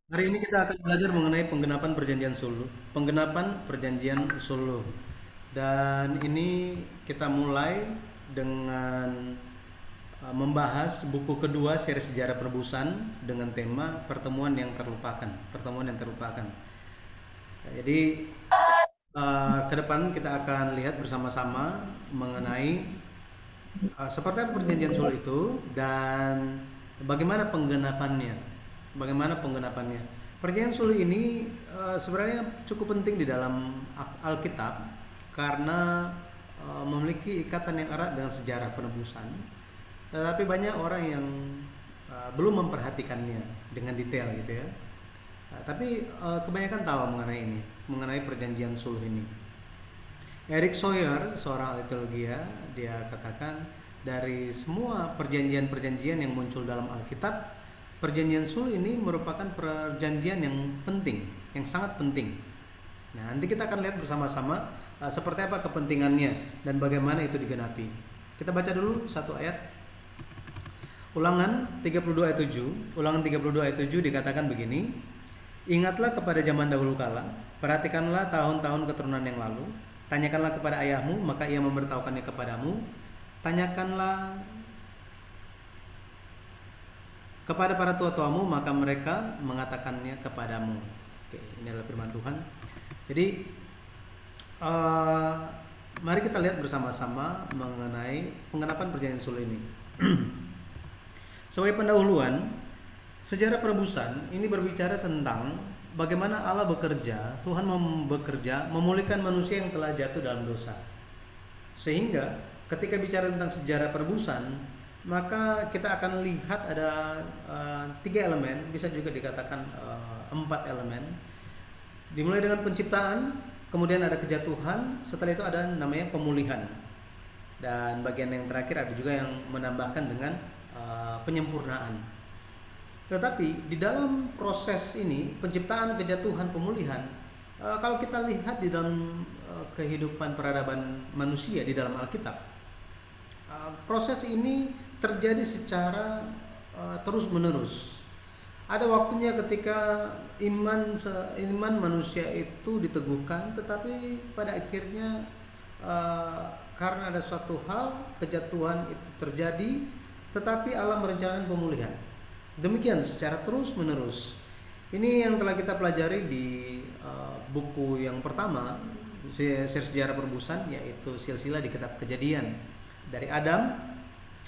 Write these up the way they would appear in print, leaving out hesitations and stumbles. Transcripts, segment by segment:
Hari ini kita akan belajar mengenai penggenapan perjanjian Suluh. Penggenapan perjanjian Suluh. Dan ini kita mulai dengan membahas buku kedua seri sejarah penebusan dengan tema pertemuan yang terlupakan. Pertemuan yang terlupakan. Jadi ke depan kita akan lihat bersama-sama mengenai seperti apa perjanjian Suluh itu dan bagaimana penggenapannya. Bagaimana penggenapannya? Perjanjian Suluh ini sebenarnya cukup penting di dalam Alkitab karena memiliki ikatan yang erat dengan sejarah penebusan. Tetapi banyak orang yang belum memperhatikannya dengan detail gitu ya. Tapi kebanyakan tahu mengenai ini, mengenai perjanjian Suluh ini. Eric Sawyer, seorang ahli teologi ya, dia katakan dari semua perjanjian-perjanjian yang muncul dalam Alkitab, perjanjian Sul ini merupakan perjanjian yang penting, yang sangat penting. Nah, nanti kita akan lihat bersama-sama seperti apa kepentingannya dan bagaimana itu digenapi. Kita baca dulu satu ayat. Ulangan 32 ayat 7. Ulangan 32 ayat 7 dikatakan begini. Ingatlah kepada zaman dahulu kala, perhatikanlah tahun-tahun keturunan yang lalu, tanyakanlah kepada ayahmu, maka ia memberitahukannya kepadamu, tanyakanlah kepada para tua-tuamu, maka mereka mengatakannya kepadamu. Oke, ini adalah firman Tuhan. Jadi, uh, mari kita lihat bersama-sama mengenai penggenapan perjanjian Sul ini. Sebagai pendahuluan, sejarah penebusan ini berbicara tentang bagaimana Allah bekerja, Tuhan bekerja memulihkan manusia yang telah jatuh dalam dosa. Sehingga ketika bicara tentang sejarah penebusan, maka kita akan lihat ada tiga elemen, bisa juga dikatakan empat elemen. Dimulai dengan penciptaan, kemudian ada kejatuhan, setelah itu ada namanya pemulihan. Dan bagian yang terakhir ada juga yang menambahkan dengan penyempurnaan. Tetapi di dalam proses ini, penciptaan, kejatuhan, pemulihan, kalau kita lihat di dalam kehidupan peradaban manusia di dalam Alkitab, proses ini terjadi secara terus menerus. Ada waktunya ketika iman manusia itu diteguhkan, tetapi pada akhirnya karena ada suatu hal kejatuhan itu terjadi, tetapi Allah merencanakan pemulihan. Demikian secara terus menerus. Ini yang telah kita pelajari di buku yang pertama sejarah perebusan, yaitu silsilah di kitab Kejadian. Dari Adam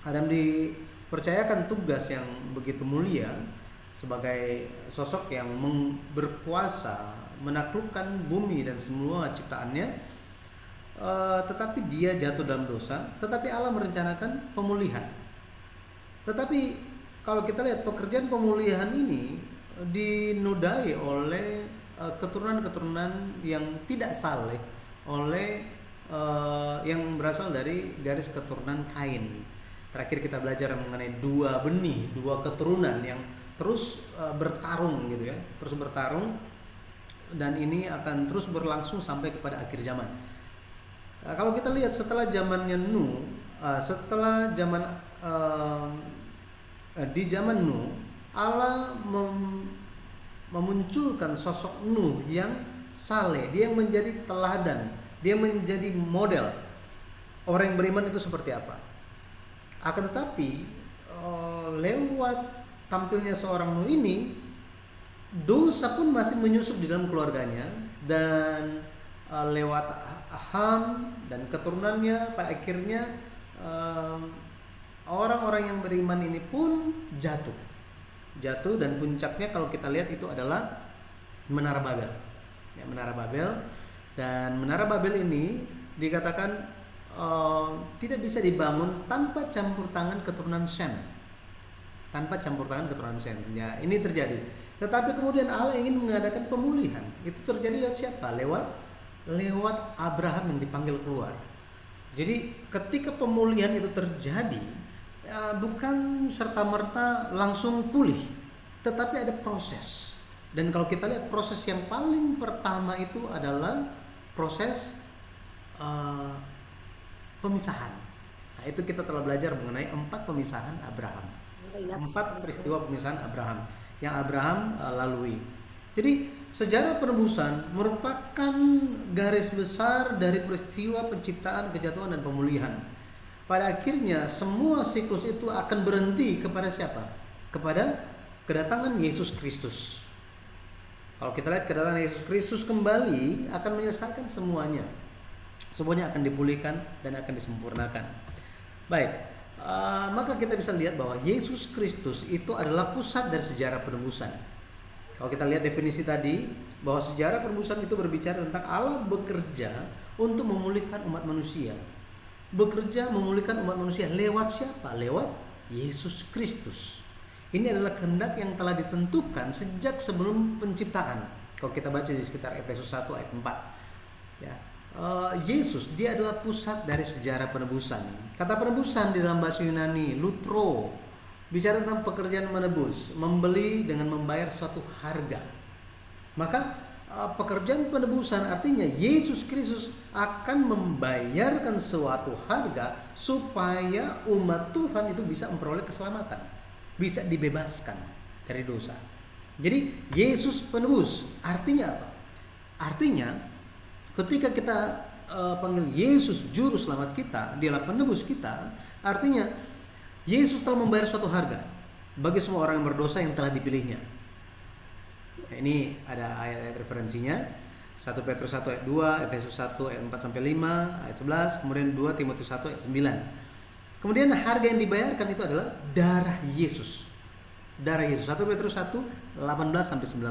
dipercayakan tugas yang begitu mulia sebagai sosok yang berkuasa menaklukkan bumi dan semua ciptaannya. Tetapi dia jatuh dalam dosa, tetapi Allah merencanakan pemulihan. Tetapi kalau kita lihat pekerjaan pemulihan ini dinodai oleh keturunan-keturunan yang tidak saleh, oleh yang berasal dari garis keturunan Kain. Terakhir kita belajar mengenai dua benih, dua keturunan yang terus bertarung gitu ya, terus bertarung, dan ini akan terus berlangsung sampai kepada akhir zaman. Kalau kita lihat setelah zamannya Nuh, setelah zaman di zaman Nuh, Allah memunculkan sosok Nuh yang saleh, dia yang menjadi teladan, dia menjadi model orang yang beriman itu seperti apa. Akan tetapi lewat tampilnya seorang Nuh ini, dosa pun masih menyusup di dalam keluarganya, dan lewat Ham dan keturunannya pada akhirnya orang-orang yang beriman ini pun jatuh dan puncaknya kalau kita lihat itu adalah Menara Babel. Ya, Menara Babel, dan Menara Babel ini dikatakan tidak bisa dibangun tanpa campur tangan keturunan Sem. Tanpa campur tangan keturunan Sem. Ya, ini terjadi. Tetapi kemudian Allah ingin mengadakan pemulihan. Itu terjadi lewat siapa? Lewat Abraham yang dipanggil keluar. Jadi ketika pemulihan itu terjadi, ya, bukan serta-merta langsung pulih, tetapi ada proses. Dan kalau kita lihat proses yang paling pertama itu adalah proses uh, pemisahan. Nah, itu kita telah belajar mengenai 4 pemisahan Abraham. 4 peristiwa pemisahan Abraham. yang Abraham lalui. Jadi sejarah penebusan merupakan garis besar dari peristiwa penciptaan, kejatuhan, dan pemulihan. Pada akhirnya semua siklus itu akan berhenti kepada siapa? Kepada kedatangan Yesus Kristus. Kalau kita lihat kedatangan Yesus Kristus kembali akan menyelesaikan semuanya. Semuanya akan dipulihkan dan akan disempurnakan. Baik, maka kita bisa lihat bahwa Yesus Kristus itu adalah pusat dari sejarah penebusan. Kalau kita lihat definisi tadi, bahwa sejarah penebusan itu berbicara tentang Allah bekerja untuk memulihkan umat manusia. Bekerja memulihkan umat manusia lewat siapa? Lewat Yesus Kristus. Ini adalah kehendak yang telah ditentukan sejak sebelum penciptaan. Kalau kita baca di sekitar Efesus 1 ayat 4. Ya. Yesus, dia adalah pusat dari sejarah penebusan. Kata penebusan di dalam bahasa Yunani, lutro, bicara tentang pekerjaan menebus, membeli dengan membayar suatu harga. Maka pekerjaan penebusan artinya Yesus Kristus akan membayarkan suatu harga supaya umat Tuhan itu bisa memperoleh keselamatan, bisa dibebaskan dari dosa. Jadi Yesus penebus artinya apa? Artinya ketika kita panggil Yesus juru selamat kita, dialah penebus kita, artinya Yesus telah membayar suatu harga bagi semua orang yang berdosa yang telah dipilihnya. Nah, ini ada ayat-ayat referensinya. 1 Petrus 1 ayat 2, Efesus 1 ayat 4 sampai 5, ayat 11, kemudian 2 Timotius 1 ayat 9. Kemudian harga yang dibayarkan itu adalah darah Yesus. Darah Yesus. 1 Petrus 1 18 sampai 19.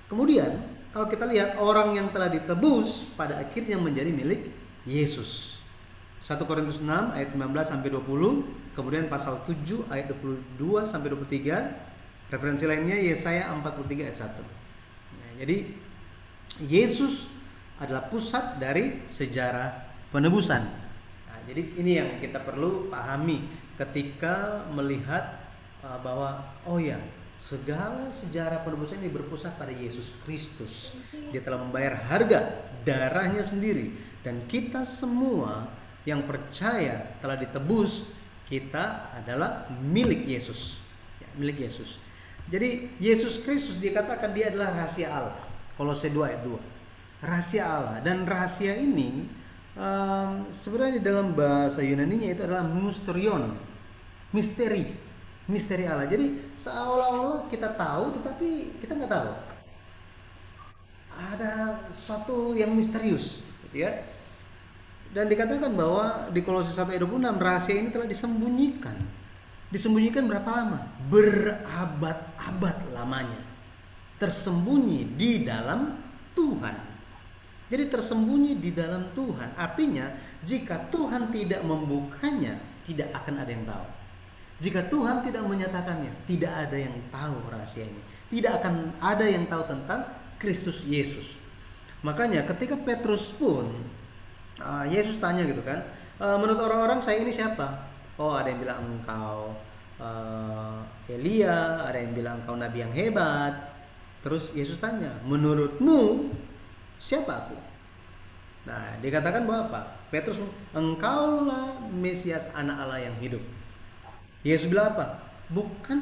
Kemudian kalau kita lihat orang yang telah ditebus pada akhirnya menjadi milik Yesus. 1 Korintus 6 ayat 19 sampai 20, kemudian pasal 7 ayat 22 sampai 23. Referensi lainnya Yesaya 43 ayat 1. Nah, jadi Yesus adalah pusat dari sejarah penebusan. Nah, jadi ini yang kita perlu pahami ketika melihat bahwa oh ya, segala sejarah penebusan ini berpusat pada Yesus Kristus. Dia telah membayar harga darahnya sendiri, dan kita semua yang percaya telah ditebus, kita adalah milik Yesus. Ya, milik Yesus. Jadi Yesus Kristus dikatakan dia adalah rahasia Allah. Kolose 2 ayat 2. Rahasia Allah, dan rahasia ini sebenarnya dalam bahasa Yunaninya itu adalah mysterion. Misteri Allah. Jadi seolah-olah kita tahu tetapi kita nggak tahu. Ada sesuatu yang misterius, gitu ya. Dan dikatakan bahwa di Kolose 1 ayat 26 rahasia ini telah disembunyikan. Disembunyikan berapa lama? Berabad-abad lamanya. Tersembunyi di dalam Tuhan. Jadi tersembunyi di dalam Tuhan. Artinya jika Tuhan tidak membukanya, tidak akan ada yang tahu. Jika Tuhan tidak menyatakannya, tidak ada yang tahu rahasia ini. Tidak akan ada yang tahu tentang Kristus Yesus. Makanya ketika Petrus pun Yesus tanya gitu kan, menurut orang-orang saya ini siapa? Oh, ada yang bilang engkau Elia, ada yang bilang engkau nabi yang hebat. Terus Yesus tanya, menurutmu siapa aku? Nah, dikatakan bahwa apa? Petrus, engkaulah Mesias, anak Allah yang hidup. Yesus bilang apa? Bukan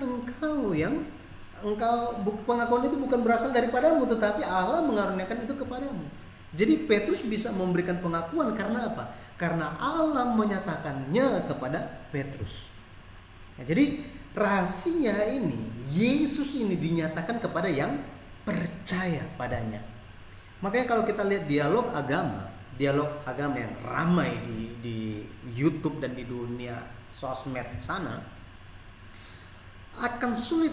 pengakuan itu bukan berasal daripadamu, tetapi Allah mengaruniakan itu kepadamu. Jadi Petrus bisa memberikan pengakuan karena apa? Karena Allah menyatakannya kepada Petrus. Nah, jadi rahasia ini, Yesus ini dinyatakan kepada yang percaya padanya. Makanya kalau kita lihat dialog agama yang ramai di YouTube dan di dunia sosmed sana, akan sulit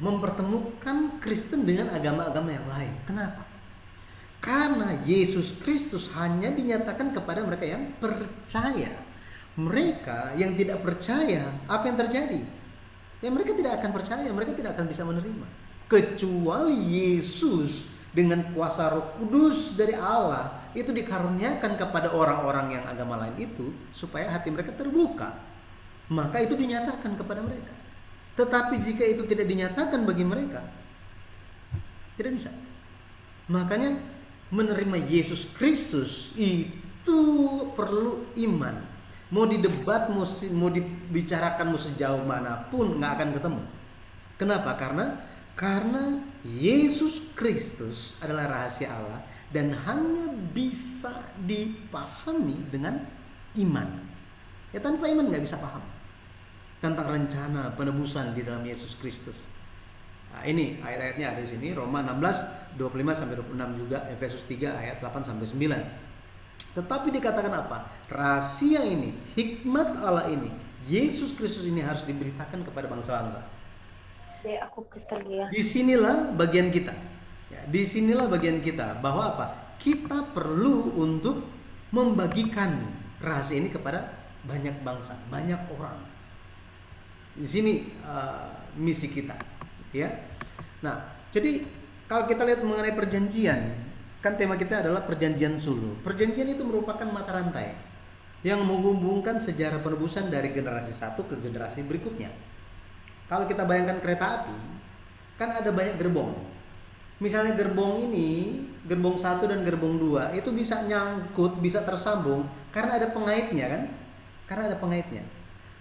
mempertemukan Kristen dengan agama-agama yang lain. Kenapa? Karena Yesus Kristus hanya dinyatakan kepada mereka yang percaya. Mereka yang tidak percaya, apa yang terjadi? Ya, mereka tidak akan percaya, mereka tidak akan bisa menerima. Kecuali Yesus dengan kuasa Roh Kudus dari Allah itu dikaruniakan kepada orang-orang yang agama lain itu supaya hati mereka terbuka. Maka itu dinyatakan kepada mereka. Tetapi jika itu tidak dinyatakan bagi mereka, tidak bisa. Makanya menerima Yesus Kristus itu perlu iman. Mau didebat, mau dibicarakan mau sejauh manapun nggak akan ketemu. Kenapa? Karena Yesus Kristus adalah rahasia Allah dan hanya bisa dipahami dengan iman. Ya, tanpa iman nggak bisa paham tentang rencana penebusan di dalam Yesus Kristus. Nah, ini ayat-ayatnya ada di sini, Roma 16 25 sampai 26 juga, Efesus 3 ayat 8 sampai 9. Tetapi dikatakan apa? Rahasia ini, hikmat Allah ini, Yesus Kristus ini harus diberitakan kepada bangsa-bangsa. Aku Kristen ya. Disinilah bagian kita. Ya, disinilah bagian kita bahwa apa? Kita perlu untuk membagikan rahasia ini kepada banyak bangsa, banyak orang. Di sini misi kita, ya. Nah, jadi kalau kita lihat mengenai perjanjian, kan tema kita adalah perjanjian sulu. Perjanjian itu merupakan mata rantai yang menghubungkan sejarah penebusan dari generasi satu ke generasi berikutnya. Kalau kita bayangkan kereta api, kan ada banyak gerbong. Misalnya gerbong ini, gerbong 1 dan gerbong 2 itu bisa nyangkut, bisa tersambung karena ada pengaitnya kan? Karena ada pengaitnya.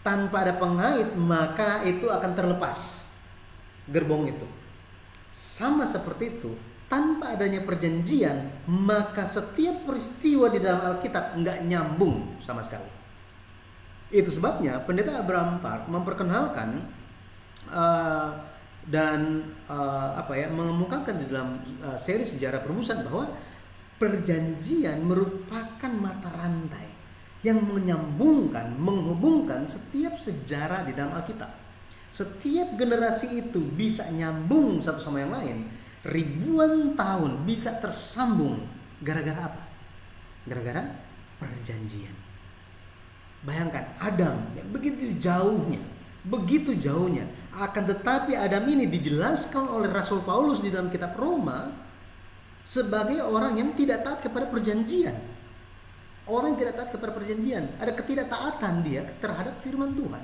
Tanpa ada pengait maka itu akan terlepas gerbong itu. Sama seperti itu, tanpa adanya perjanjian maka setiap peristiwa di dalam Alkitab nggak nyambung sama sekali. Itu sebabnya Pendeta Abraham Park memperkenalkan mengemukakan di dalam seri sejarah penebusan bahwa perjanjian merupakan mata rantai yang menyambungkan, menghubungkan setiap sejarah di dalam Alkitab. Setiap generasi itu bisa nyambung satu sama yang lain, ribuan tahun bisa tersambung gara-gara apa? Gara-gara perjanjian. Bayangkan Adam yang begitu jauhnya, akan tetapi Adam ini dijelaskan oleh Rasul Paulus di dalam kitab Roma sebagai orang yang tidak taat kepada perjanjian. Orang yang tidak taat kepada perjanjian, ada ketidaktaatan dia terhadap firman Tuhan.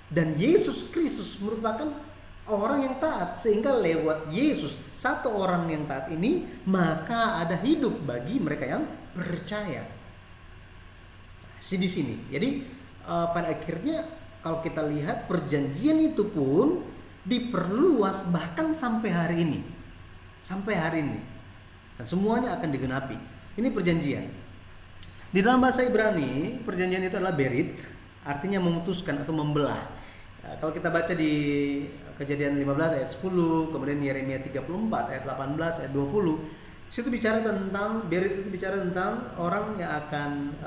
Dan Yesus Kristus merupakan orang yang taat, sehingga lewat Yesus, satu orang yang taat ini, maka ada hidup bagi mereka yang percaya. Di sini. Jadi pada akhirnya kalau kita lihat perjanjian itu pun diperluas bahkan sampai hari ini. Dan semuanya akan digenapi. Ini perjanjian. Di dalam bahasa Ibrani, perjanjian itu adalah berit, artinya memutuskan atau membelah. Kalau kita baca di Kejadian 15 ayat 10, kemudian Yeremia 34 ayat 18 ayat 20, situ bicara tentang berit, itu bicara tentang orang yang akan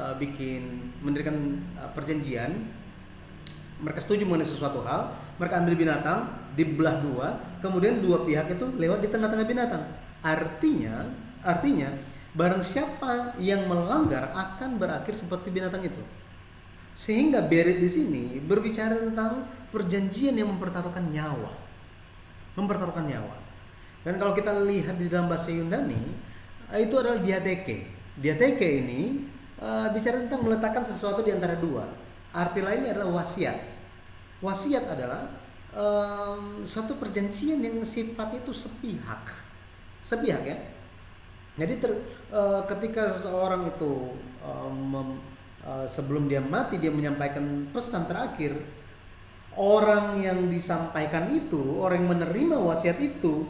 mendirikan perjanjian. Mereka setuju mengenai sesuatu hal, mereka ambil binatang, dibelah dua, kemudian dua pihak itu lewat di tengah-tengah binatang. Artinya barang siapa yang melanggar akan berakhir seperti binatang itu. Sehingga berit di sini berbicara tentang perjanjian yang mempertaruhkan nyawa. Dan kalau kita lihat di dalam bahasa Yunani, itu adalah diatheke. Diatheke ini bicara tentang meletakkan sesuatu di antara dua. Arti lainnya adalah wasiat. Wasiat adalah suatu perjanjian yang sifatnya itu sepihak ya. Jadi ketika seseorang itu sebelum dia mati dia menyampaikan pesan terakhir, orang yang disampaikan itu, orang yang menerima wasiat itu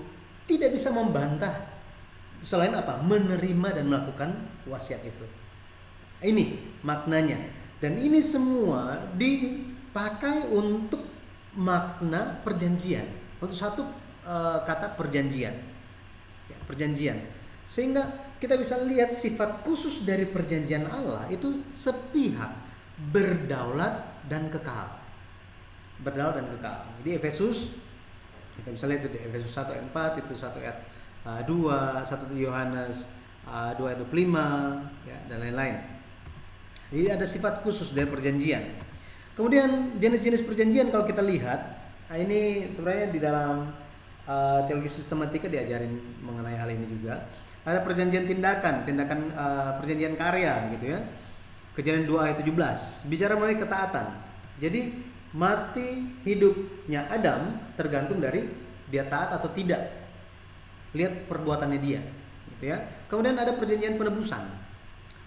tidak bisa membantah selain apa? Menerima dan melakukan wasiat itu. Ini maknanya. Dan ini semua dipakai untuk makna perjanjian, untuk satu kata perjanjian. Ya, perjanjian. Sehingga kita bisa lihat sifat khusus dari perjanjian Allah itu sepihak, berdaulat dan kekal. Jadi Efesus, kita bisa lihat di Efesus 1 ayat 4, itu 1 ayat 2, 1 Yohanes 2 ayat 25, ya, dan lain-lain. Jadi ada sifat khusus dari perjanjian. Kemudian jenis-jenis perjanjian kalau kita lihat, ini sebenarnya di dalam teologi sistematika diajarin mengenai hal ini juga. Ada perjanjian tindakan perjanjian karya gitu ya. Kejadian 2 ayat 17 bicara mengenai ketaatan. Jadi mati hidupnya Adam tergantung dari dia taat atau tidak. Lihat perbuatannya dia gitu ya. Kemudian ada perjanjian penebusan.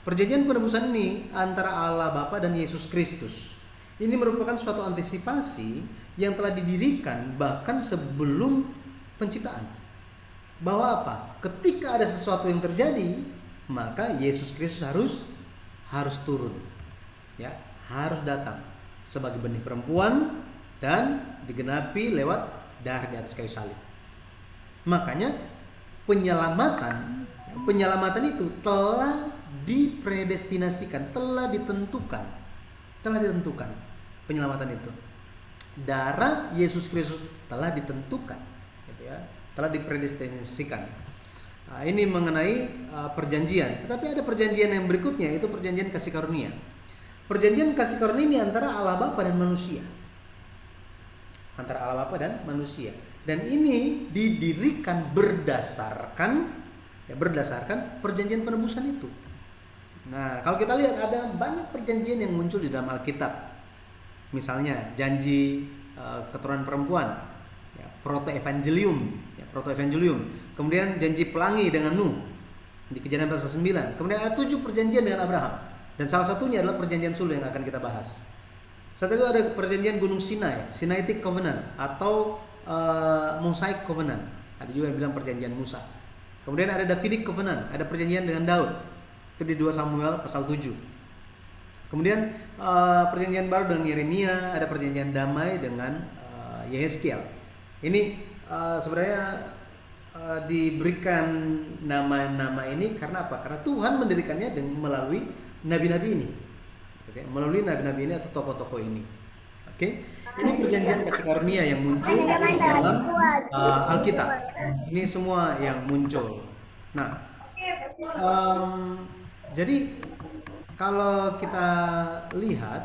Perjanjian penebusan ini antara Allah Bapa dan Yesus Kristus. Ini merupakan suatu antisipasi yang telah didirikan bahkan sebelum penciptaan. Bahwa apa? Ketika ada sesuatu yang terjadi, maka Yesus Kristus harus turun. Ya, harus datang sebagai benih perempuan dan digenapi lewat darah di atas kayu salib. Makanya penyelamatan itu telah dipredestinasikan, telah ditentukan penyelamatan itu. Darah Yesus Kristus telah ditentukan, gitu ya, telah dipredestinasikan. Nah, ini mengenai perjanjian. Tetapi ada perjanjian yang berikutnya, itu perjanjian kasih karunia. Perjanjian kasih karunia ini antara Allah Bapa dan manusia. Dan ini didirikan berdasarkan perjanjian penebusan itu. Nah, kalau kita lihat ada banyak perjanjian yang muncul di dalam Alkitab. Misalnya janji keturunan perempuan, ya, proto-evangelium. Kemudian janji pelangi dengan Nuh di Kejadian pasal 9. Kemudian ada 7 perjanjian dengan Abraham. Dan salah satunya adalah perjanjian suluh yang akan kita bahas. Saat itu ada perjanjian Gunung Sinai, Sinaitic Covenant atau Mosaic Covenant. Ada juga yang bilang perjanjian Musa. Kemudian ada Davidic Covenant, ada perjanjian dengan Daud. Itu di 2 Samuel pasal 7. Kemudian perjanjian baru dengan Yeremia, ada perjanjian damai dengan Yehezkiel. Ini sebenarnya diberikan nama-nama ini karena apa? Karena Tuhan mendirikannya melalui nabi-nabi ini. Oke, melalui nabi-nabi ini atau tokoh-tokoh ini. Oke. Ini perjanjian kasih karunia yang muncul dalam Alkitab. Ini semua yang muncul. Nah, jadi kalau kita lihat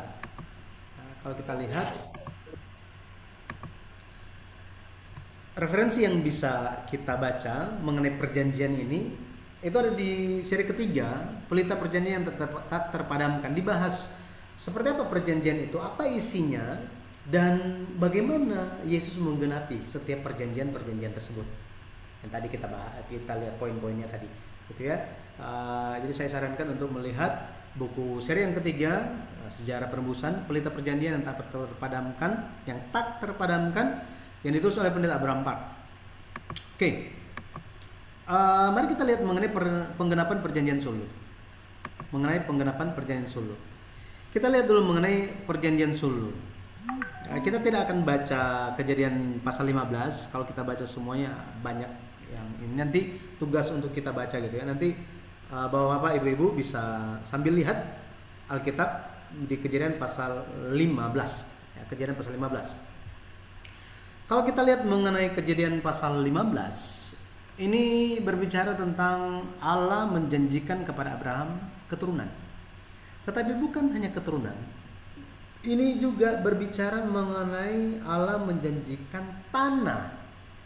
referensi yang bisa kita baca mengenai perjanjian ini itu ada di seri ketiga, pelita perjanjian yang tak terpadamkan. Dibahas seperti apa perjanjian itu, apa isinya, dan bagaimana Yesus menggenapi setiap perjanjian tersebut. Yang tadi kita lihat poin-poinnya tadi, gitu ya. Jadi saya sarankan untuk melihat buku seri yang ketiga, sejarah penebusan, pelita perjanjian yang tak terpadamkan, yang ditulis oleh pendeta Abraham Park. Oke. Mari kita lihat mengenai penggenapan perjanjian suluh. Kita lihat dulu mengenai perjanjian suluh. Kita tidak akan baca Kejadian pasal 15. Kalau kita baca semuanya banyak yang ini. Nanti tugas untuk kita baca gitu ya. Nanti Bapak-bapak, ibu-ibu bisa sambil lihat Alkitab di Kejadian pasal 15. Ya, Kejadian pasal 15. Kalau kita lihat mengenai Kejadian pasal 15, ini berbicara tentang Allah menjanjikan kepada Abraham keturunan. Tetapi bukan hanya keturunan. Ini juga berbicara mengenai Allah menjanjikan tanah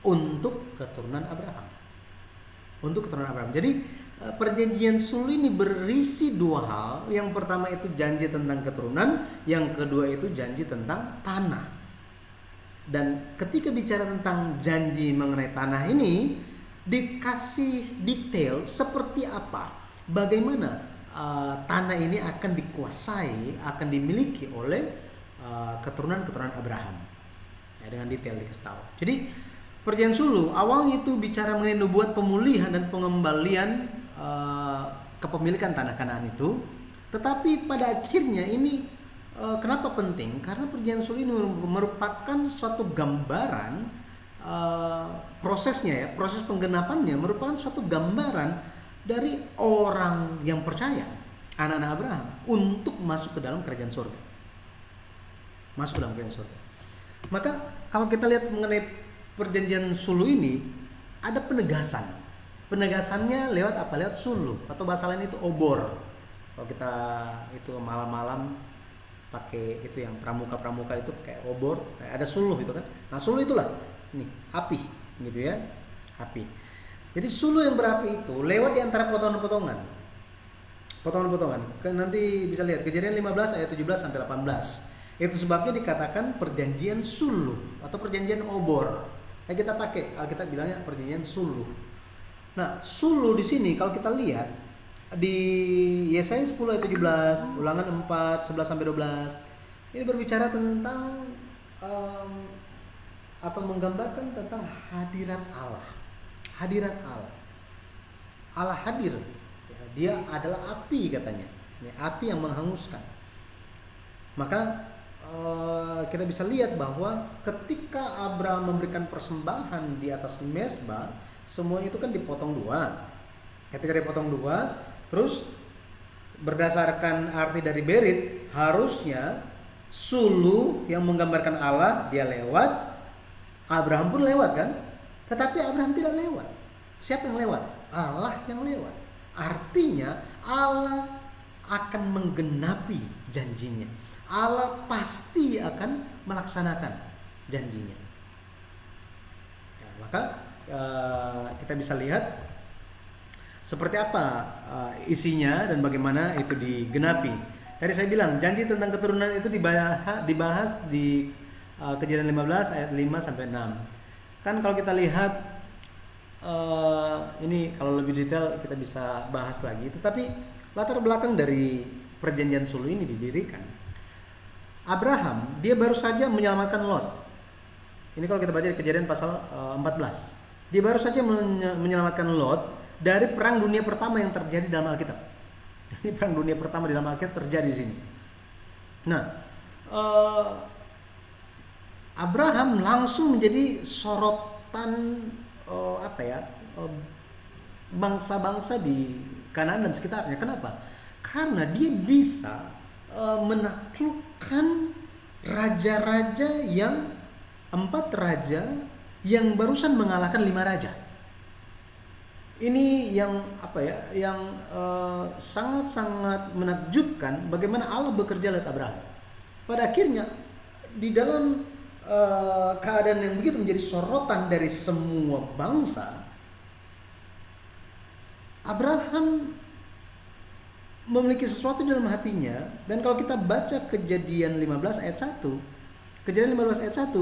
untuk keturunan Abraham. Jadi perjanjian suluh ini berisi 2 hal. Yang pertama itu janji tentang keturunan, yang kedua itu janji tentang tanah. Dan ketika bicara tentang janji mengenai tanah ini, dikasih detail seperti apa, bagaimana tanah ini akan dikuasai, akan dimiliki oleh keturunan Abraham. Ya, dengan detail dikasih tahu. Jadi perjanjian suluh awalnya itu bicara mengenai nubuat pemulihan dan pengembalian kepemilikan tanah Kanaan itu. Tetapi pada akhirnya ini kenapa penting? Karena perjanjian suluh ini merupakan suatu gambaran prosesnya ya, proses penggenapannya merupakan suatu gambaran dari orang yang percaya, anak-anak Abraham, untuk masuk ke dalam kerajaan surga. Maka kalau kita lihat mengenai perjanjian suluh ini, ada penegasan. Penegasannya lewat apa? Lewat suluh, atau bahasa lain itu obor. Kalau kita itu malam-malam pakai itu yang pramuka itu kayak obor, kayak ada suluh itu kan. Nah, suluh itulah ini api, gitu ya, api. Jadi suluh yang berapi itu lewat di antara potongan-potongan. Nanti bisa lihat Kejadian 15 ayat 17 sampai 18. Itu sebabnya dikatakan perjanjian suluh atau perjanjian obor. Nah, kita pakai Alkitab bilangnya perjanjian suluh. Nah, suluh di sini kalau kita lihat di Yesaya 10 ayat 17, Ulangan 4 11 sampai 12. Ini berbicara tentang atau menggambarkan tentang hadirat Allah. Hadirat Allah. Allah hadir. Ya, dia adalah api katanya. Ya, api yang menghanguskan. Maka kita bisa lihat bahwa ketika Abraham memberikan persembahan di atas mezbah, semua itu kan dipotong dua. Ketika dipotong dua, terus berdasarkan arti dari berit, harusnya sulu yang menggambarkan Allah dia lewat, Abraham pun lewat kan? Tetapi Abraham tidak lewat. Siapa yang lewat? Allah yang lewat. Artinya Allah akan menggenapi janjinya. Allah pasti akan melaksanakan janjinya. Ya, maka kita bisa lihat seperti apa isinya dan bagaimana itu digenapi. Tadi saya bilang janji tentang keturunan itu dibahas di Kejadian 15 ayat 5 sampai 6. Kan kalau kita lihat ini kalau lebih detail kita bisa bahas lagi. Tetapi latar belakang dari perjanjian sulu ini didirikan, Abraham dia baru saja menyelamatkan Lot. Ini kalau kita baca di Kejadian pasal 14. Dia baru saja menyelamatkan Lot dari perang dunia pertama yang terjadi dalam Alkitab. Ini perang dunia pertama di dalam Alkitab terjadi di sini. Nah, Abraham langsung menjadi sorotan bangsa-bangsa di Kanaan dan sekitarnya. Kenapa? Karena dia bisa menaklukkan raja-raja yang 4 raja yang barusan mengalahkan 5 raja. Ini yang sangat-sangat menakjubkan bagaimana Allah bekerja lewat Abraham. Pada akhirnya di dalam keadaan yang begitu menjadi sorotan dari semua bangsa, Abraham memiliki sesuatu dalam hatinya. Dan kalau kita baca Kejadian 15 ayat 1, Kejadian 15 ayat 1,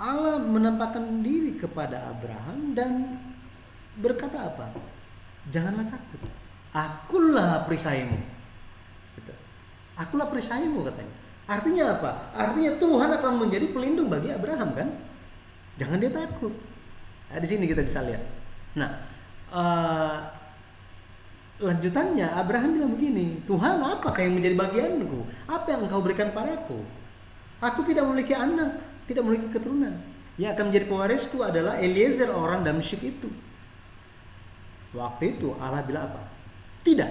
Allah menampakkan diri kepada Abraham dan berkata apa? Janganlah takut, akulah perisaimu. Gitu. Akulah perisaimu katanya. Artinya apa? Artinya Tuhan akan menjadi pelindung bagi Abraham kan? Jangan dia takut. Nah, di sini kita bisa lihat. Nah, lanjutannya Abraham bilang begini, Tuhan apakah yang menjadi bagianku? Apa yang engkau berikan padaku? Aku tidak memiliki anak, tidak memiliki keturunan. Yang akan menjadi pewarisku adalah Eliezer orang Damsyik itu. Waktu itu Allah bilang apa? Tidak,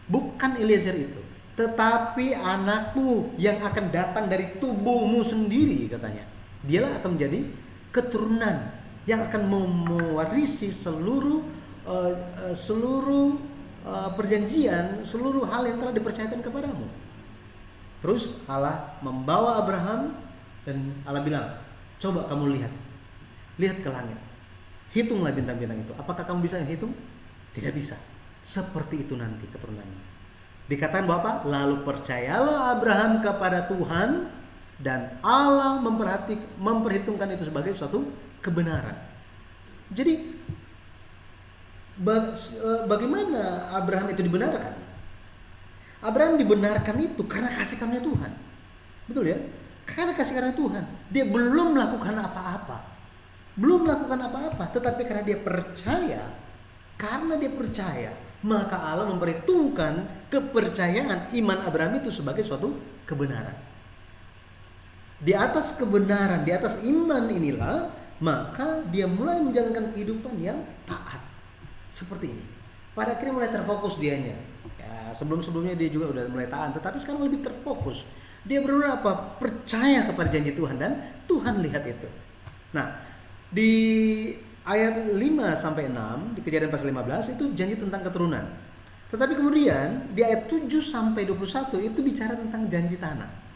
bukan Eliezer itu, tetapi anakmu yang akan datang dari tubuhmu sendiri katanya. Dialah akan menjadi keturunan yang akan mewarisi seluruh perjanjian, seluruh hal yang telah dipercayakan kepadamu. Terus Allah membawa Abraham dan Allah bilang, coba kamu lihat ke langit, hitunglah bintang-bintang itu. Apakah kamu bisa hitung? Tidak bisa. Seperti itu nanti keturunannya. Dikatakan bahwa apa? Lalu percayalah Abraham kepada Tuhan dan Allah memperhitungkan itu sebagai suatu kebenaran. Jadi bagaimana Abraham itu dibenarkan? Abraham dibenarkan itu karena kasih karunia Tuhan. Betul ya? Karena kasih karunia Tuhan. Dia belum melakukan apa-apa. Tetapi karena dia percaya, maka Allah memperhitungkan kepercayaan iman Abraham itu sebagai suatu kebenaran. Di atas kebenaran, di atas iman inilah, maka dia mulai menjalankan kehidupan yang taat. Seperti ini. Pada akhirnya mulai terfokus dianya. Ya, sebelum-sebelumnya dia juga udah mulai taat, tetapi sekarang lebih terfokus. Dia benar-benar percaya kepada janji Tuhan dan Tuhan lihat itu. Nah, di ayat 5 sampai 6 di Kejadian pasal 15 itu janji tentang keturunan. Tetapi kemudian di ayat 7 sampai 21 itu bicara tentang janji tanah.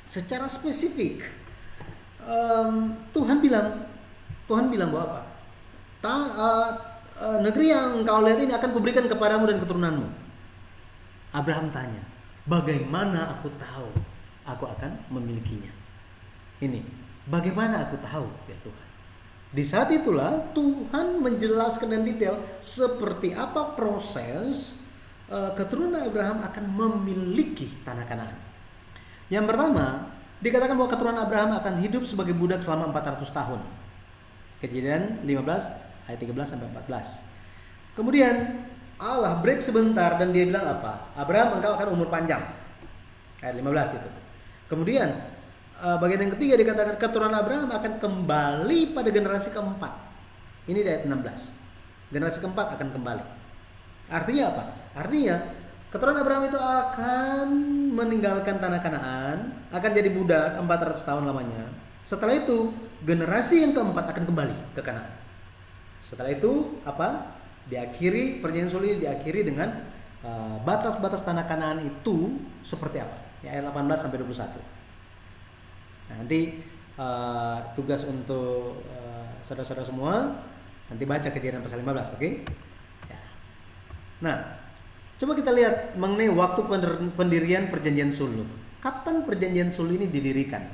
Secara spesifik Tuhan bilang bahwa apa? Negeri yang kau lihat ini akan kuberikan kepadamu dan keturunanmu. Abraham tanya, bagaimana aku tahu aku akan memilikinya? Ini, bagaimana aku tahu ya Tuhan? Di saat itulah Tuhan menjelaskan dan detail seperti apa proses keturunan Abraham akan memiliki tanah Kanaan. Yang pertama, dikatakan bahwa keturunan Abraham akan hidup sebagai budak selama 400 tahun. Kejadian 15 ayat 13 sampai 14. Kemudian Allah break sebentar dan dia bilang apa? Abraham, engkau akan umur panjang. Ayat 15 itu. Kemudian bagian yang ketiga dikatakan keturunan Abraham akan kembali pada generasi keempat. Ini di ayat 16. Generasi keempat akan kembali. Artinya apa? Artinya keturunan Abraham itu akan meninggalkan tanah Kanaan, akan jadi budak 400 tahun lamanya. Setelah itu generasi yang keempat akan kembali ke Kanaan. Setelah itu apa? Diakhiri, perjanjian sulh ini diakhiri dengan batas-batas tanah Kanaan itu seperti apa? Ya, ayat 18 sampai 21. Nah, nanti tugas untuk saudara-saudara semua nanti baca Kejadian pasal 15, oke? Ya. Nah, coba kita lihat mengenai waktu pendirian perjanjian sulh. Kapan perjanjian sulh ini didirikan?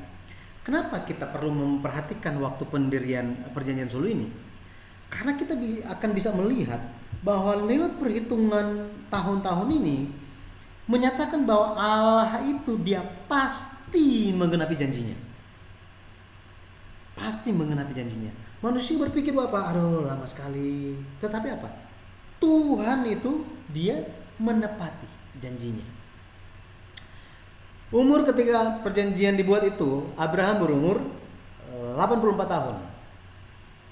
Kenapa kita perlu memperhatikan waktu pendirian perjanjian sulh ini? Karena kita akan bisa melihat bahwa lewat perhitungan tahun-tahun ini menyatakan bahwa Allah itu dia pasti menggenapi janjinya. Pasti menggenapi janjinya. Manusia berpikir bahwa aduh lama sekali. Tetapi apa? Tuhan itu dia menepati janjinya. Umur ketika perjanjian dibuat itu Abraham berumur 84 tahun.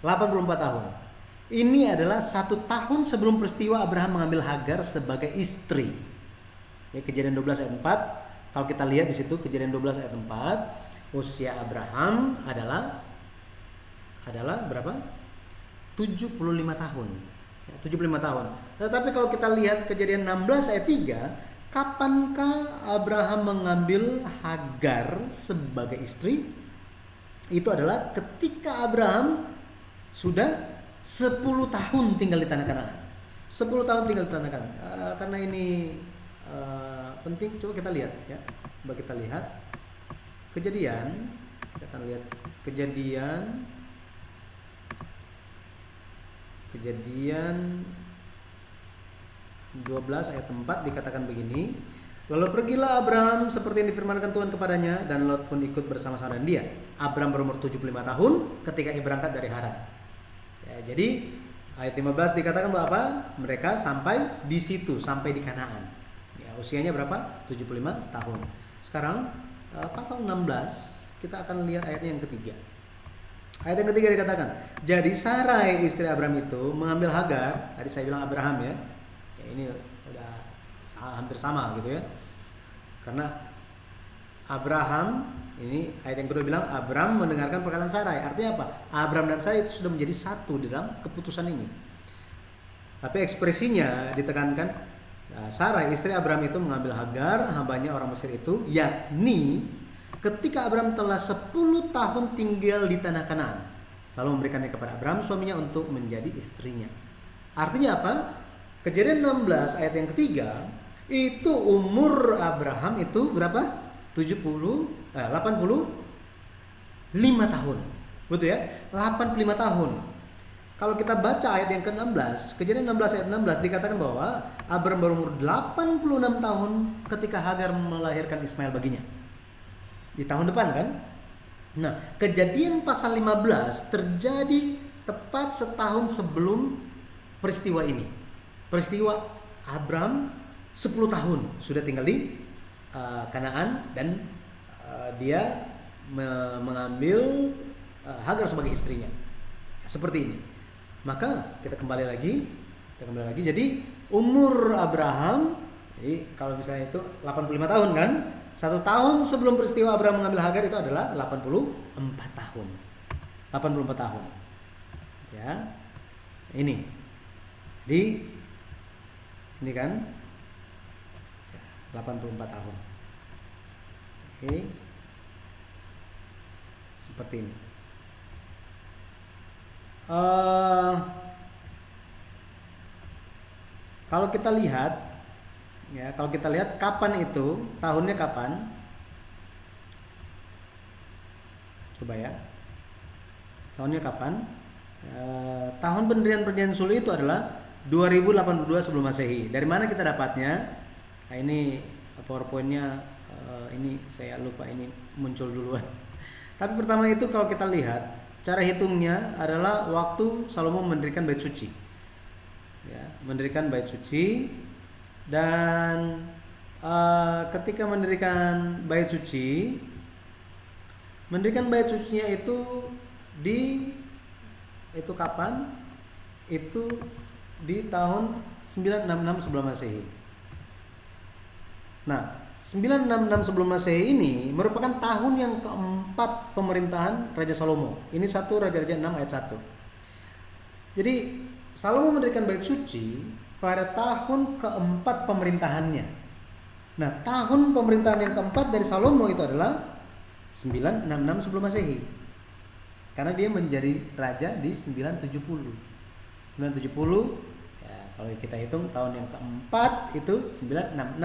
84 tahun. Ini adalah 1 tahun sebelum peristiwa Abraham mengambil Hagar sebagai istri. Ya, Kejadian 12 ayat 4. Kalau kita lihat di situ Kejadian 12 ayat 4, usia Abraham adalah berapa? 75 tahun. Ya, 75 tahun. Tetapi kalau kita lihat Kejadian 16 ayat 3, kapankah Abraham mengambil Hagar sebagai istri? Itu adalah ketika Abraham sudah 10 tahun tinggal di tanah Kanaan. 10 tahun tinggal di tanah Kanaan. Karena ini penting, coba kita lihat ya. Coba kita lihat Kejadian. Kita akan lihat Kejadian 12 ayat 4 dikatakan begini. Lalu pergilah Abraham seperti yang difirmankan Tuhan kepadanya, dan Lot pun ikut bersama-sama dengan dia. Abraham berumur 75 tahun ketika ia berangkat dari Haran. Ya, jadi ayat 15 dikatakan bahwa apa? Mereka sampai di situ, sampai di Kanaan. Ya, usianya berapa? 75 tahun. Sekarang pasal 16 kita akan lihat ayatnya yang ketiga. Ayat yang ketiga dikatakan, jadi Sarai istri Abraham itu mengambil Hagar. Tadi saya bilang Abraham ya. Ya, ini udah hampir sama gitu ya. Karena Abraham, ini ayat yang kedua bilang Abraham mendengarkan perkataan Sarai. Artinya apa? Abraham dan Sarai itu sudah menjadi satu di dalam keputusan ini. Tapi ekspresinya ditekankan, Sarai istri Abraham itu mengambil Hagar, hambanya orang Mesir itu, yakni ketika Abraham telah 10 tahun tinggal di tanah Kanaan, lalu memberikannya kepada Abraham suaminya untuk menjadi istrinya. Artinya apa? Kejadian 16 ayat yang ketiga, itu umur Abraham itu berapa? 85 tahun. Betul ya? 85 tahun. Kalau kita baca ayat yang ke-16, Kejadian 16 ayat 16 dikatakan bahwa Abraham berumur 86 tahun ketika Hagar melahirkan Ismail baginya. Di tahun depan kan? Nah, Kejadian pasal 15 terjadi tepat setahun sebelum peristiwa ini. Peristiwa Abraham 10 tahun sudah tinggal di Kanaan dan dia mengambil Hagar sebagai istrinya. Seperti ini. Maka kita kembali lagi. Jadi umur Abraham, jadi kalau misalnya itu 85 tahun kan? 1 tahun sebelum peristiwa Abraham mengambil Hagar itu adalah 84 tahun. 84 tahun. Ya. Ini. Jadi ini kan 84 tahun. Oke. Seperti ini. Kalau kita lihat ya, kapan itu, tahunnya kapan? Coba ya. Tahunnya kapan? Tahun pendirian perjanjian sulh itu adalah 2082 sebelum Masehi. Dari mana kita dapatnya? Nah, ini PowerPoint-nya Ini saya lupa ini muncul duluan. Tapi pertama itu kalau kita lihat cara hitungnya adalah waktu Salomo mendirikan bait suci. Ya, mendirikan bait suci dan ketika mendirikan bait sucinya itu kapan? Itu di tahun 966 sebelum Masehi. Nah, 966 sebelum Masehi ini merupakan tahun yang keempat pemerintahan Raja Salomo. Ini 1 Raja-Raja 6 ayat 1. Jadi Salomo mendirikan bait suci pada tahun keempat pemerintahannya. Nah, tahun pemerintahan yang keempat dari Salomo itu adalah 966 sebelum Masehi. Karena dia menjadi raja di 970. 970 ya, kalau kita hitung tahun yang keempat itu 966.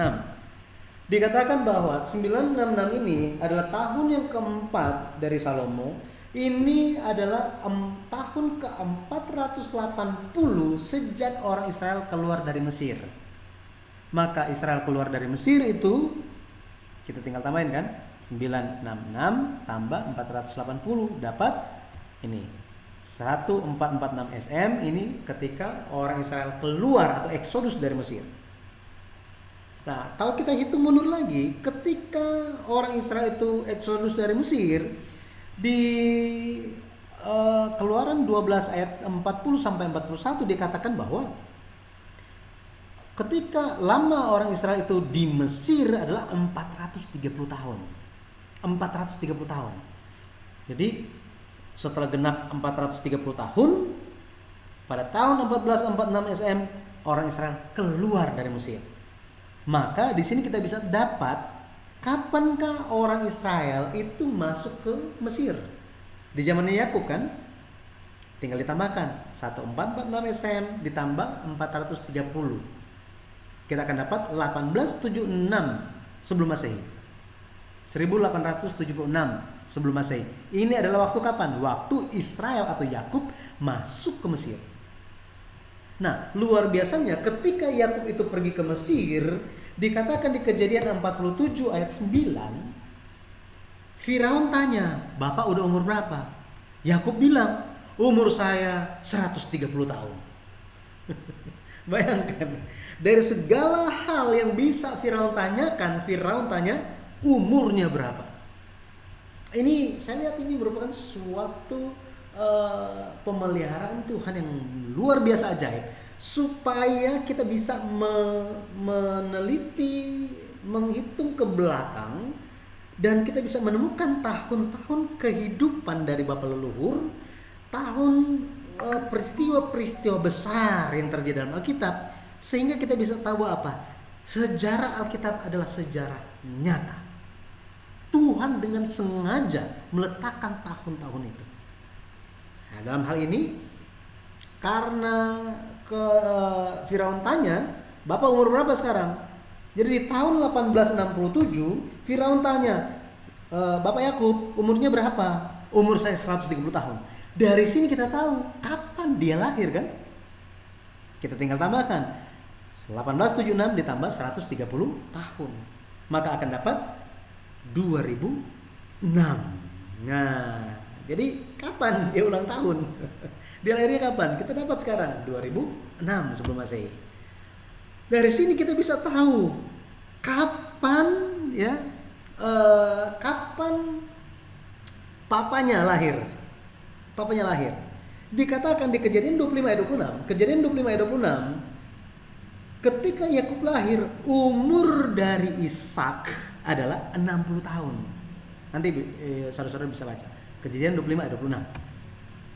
Dikatakan bahwa 966 ini adalah tahun yang keempat dari Salomo. Ini adalah tahun ke-480 sejak orang Israel keluar dari Mesir. Maka Israel keluar dari Mesir itu kita tinggal tambahin kan, 966 tambah 480 dapat ini 1446 SM. Ini ketika orang Israel keluar atau eksodus dari Mesir. Nah, kalau kita hitung mundur lagi, ketika orang Israel itu eksodus dari Mesir, di Keluaran 12 ayat 40 sampai 41 dikatakan bahwa ketika lama orang Israel itu di Mesir adalah 430 tahun. 430 tahun. Jadi setelah genap 430 tahun, pada tahun 1446 SM orang Israel keluar dari Mesir. Maka di sini kita bisa dapat kapankah orang Israel itu masuk ke Mesir. Di zamannya Yakub kan? Tinggal ditambahkan 1446 SM ditambah 430. Kita akan dapat 1876 sebelum Masehi. 1876 sebelum Masehi. Ini adalah waktu kapan? Waktu Israel atau Yakub masuk ke Mesir. Nah, luar biasanya ketika Yakub itu pergi ke Mesir, dikatakan di Kejadian 47 ayat 9, Firaun tanya, "Bapak udah umur berapa?" Yakub bilang, "Umur saya 130 tahun." Bayangkan, dari segala hal yang bisa Firaun tanyakan, Firaun tanya umurnya berapa. Ini saya lihat ini merupakan suatu pemeliharaan Tuhan yang luar biasa ajaib, supaya kita bisa meneliti, menghitung ke belakang, dan kita bisa menemukan tahun-tahun kehidupan dari bapa leluhur, tahun peristiwa-peristiwa besar yang terjadi dalam Alkitab, sehingga kita bisa tahu apa? Sejarah Alkitab adalah sejarah nyata. Tuhan dengan sengaja meletakkan tahun-tahun itu. Nah, dalam hal ini karena Firaun tanya, "Bapak umur berapa sekarang?" Jadi di tahun 1867 Firaun tanya, "Bapak Yakub umurnya berapa?" "Umur saya 130 tahun." Dari sini kita tahu kapan dia lahir kan? Kita tinggal tambahkan 1876 ditambah 130 tahun. Maka akan dapat 2006. Nah, jadi kapan dia ulang tahun? Dia lahirnya kapan? Kita dapat sekarang 2006 sebelum Masehi. Dari sini kita bisa tahu kapan ya, kapan papanya lahir. Papanya lahir. Dikatakan di Kejadian 25 ayat 26. Kejadian 25 ayat 26, ketika Yakub lahir, umur dari Ishak adalah 60 tahun. Nanti saudara-saudara bisa baca Kejadian 25 ayat 26.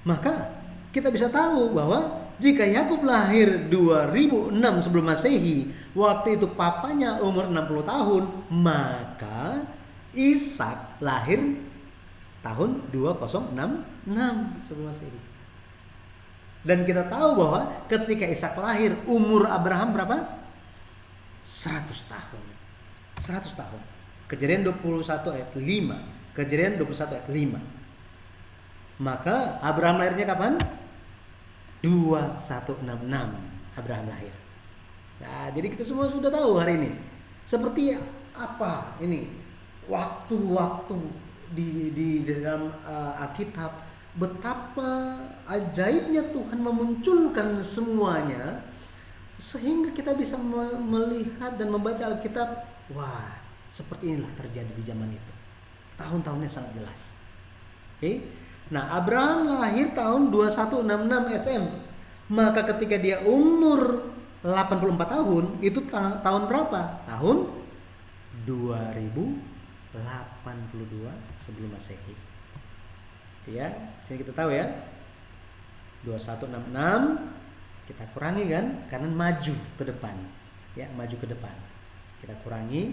Maka kita bisa tahu bahwa jika Yakub lahir 2006 sebelum Masehi, waktu itu papanya umur 60 tahun, maka Ishak lahir tahun 2066 sebelum Masehi. Dan kita tahu bahwa ketika Ishak lahir, umur Abraham berapa? 100 tahun. 100 tahun. Kejadian 21 ayat 5. Kejadian 21 ayat 5. Maka Abraham lahirnya kapan? 2166 Abraham lahir. Nah, jadi kita semua sudah tahu hari ini seperti apa ini waktu-waktu di dalam Alkitab, betapa ajaibnya Tuhan memunculkan semuanya sehingga kita bisa melihat dan membaca Alkitab. Wah, seperti inilah terjadi di zaman itu. Tahun-tahunnya sangat jelas. Oke. Nah, Abraham lahir tahun 2166 SM. Maka ketika dia umur 84 tahun, itu tahun berapa? Tahun 2082 sebelum Masehi. Ya, sini kita tahu ya. 2166 kita kurangi kan, karena maju ke depan. Ya, maju ke depan. Kita kurangi